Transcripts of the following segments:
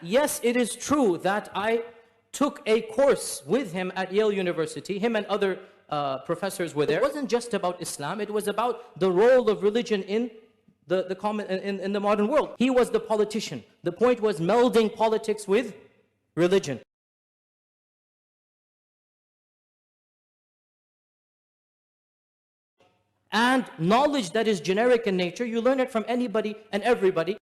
yes, it is true that I took a course with him at Yale University, him and other professors were there. It wasn't just about Islam, it was about the role of religion in the modern world. He was the politician. The point was melding politics with religion. And knowledge that is generic in nature, you learn it from anybody and everybody.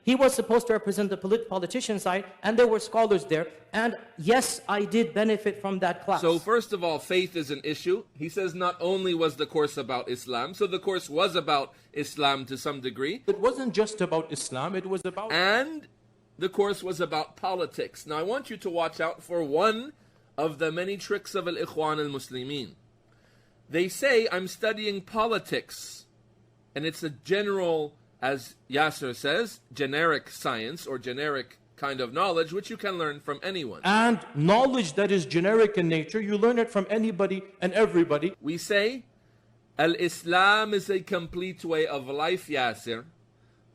He was supposed to represent the politician side, and there were scholars there. And yes, I did benefit from that class. So first of all, faith is an issue. He says not only was the course about Islam, so the course was about Islam to some degree. It wasn't just about Islam, it was about... And the course was about politics. Now I want you to watch out for one of the many tricks of Al-Ikhwan al-Muslimin. They say, I'm studying politics. And it's a general, as Yasir says, generic science or generic kind of knowledge which you can learn from anyone. And knowledge that is generic in nature, you learn it from anybody and everybody. We say, Al-Islam is a complete way of life, Yasir.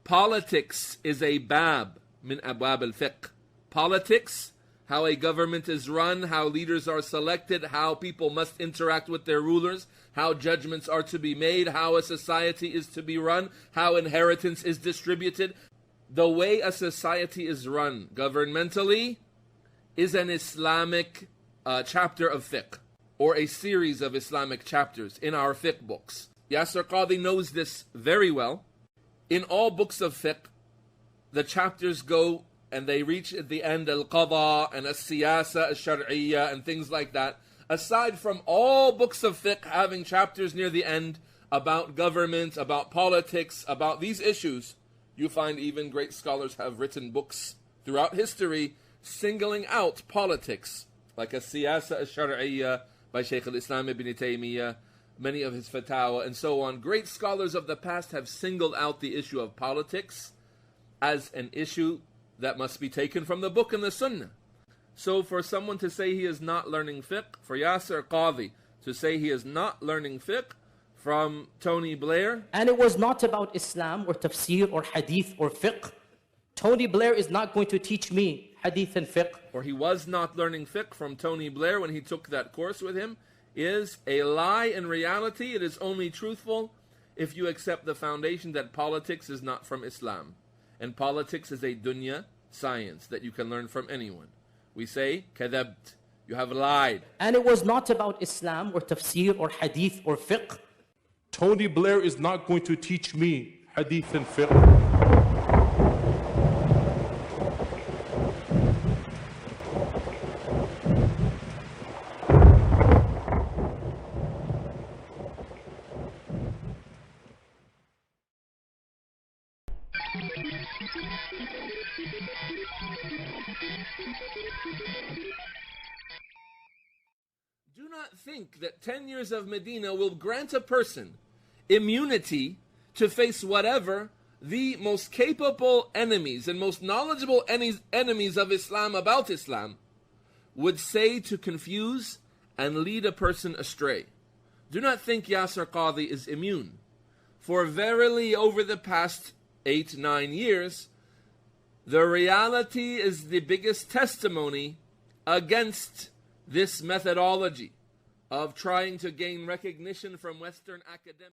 Politics is a bab min abwab al-fiqh. Politics, how a government is run, how leaders are selected, how people must interact with their rulers, how judgments are to be made, how a society is to be run, how inheritance is distributed. The way a society is run governmentally is an Islamic chapter of fiqh, or a series of Islamic chapters in our fiqh books. Yasir Qadhi knows this very well. In all books of fiqh, the chapters go and they reach at the end al-qada and al-siyasa al-shar'iyya and things like that. Aside from all books of fiqh having chapters near the end about government, about politics, about these issues, you find even great scholars have written books throughout history singling out politics, like al-siyasa al-shar'iyya by Shaykh al-Islam ibn Taymiyyah, many of his fatawa and so on. Great scholars of the past have singled out the issue of politics as an issue that must be taken from the book and the sunnah. So for someone to say he is not learning fiqh, for Yasir Qadhi to say he is not learning fiqh from Tony Blair. And it was not about Islam or tafsir or hadith or fiqh. Tony Blair is not going to teach me hadith and fiqh. Or he was not learning fiqh from Tony Blair when he took that course with him, is a lie in reality. It is only truthful if you accept the foundation that politics is not from Islam. And politics is a dunya science that you can learn from anyone. We say, kadhabt, you have lied. And it was not about Islam or tafsir or hadith or fiqh. Tony Blair is not going to teach me hadith and fiqh. Do not think that 10 years of Medina will grant a person immunity to face whatever the most capable enemies and most knowledgeable enemies of Islam about Islam would say to confuse and lead a person astray. Do not think Yasir Qadhi is immune. For verily over the past 8-9 years, the reality is the biggest testimony against this methodology of trying to gain recognition from Western academics.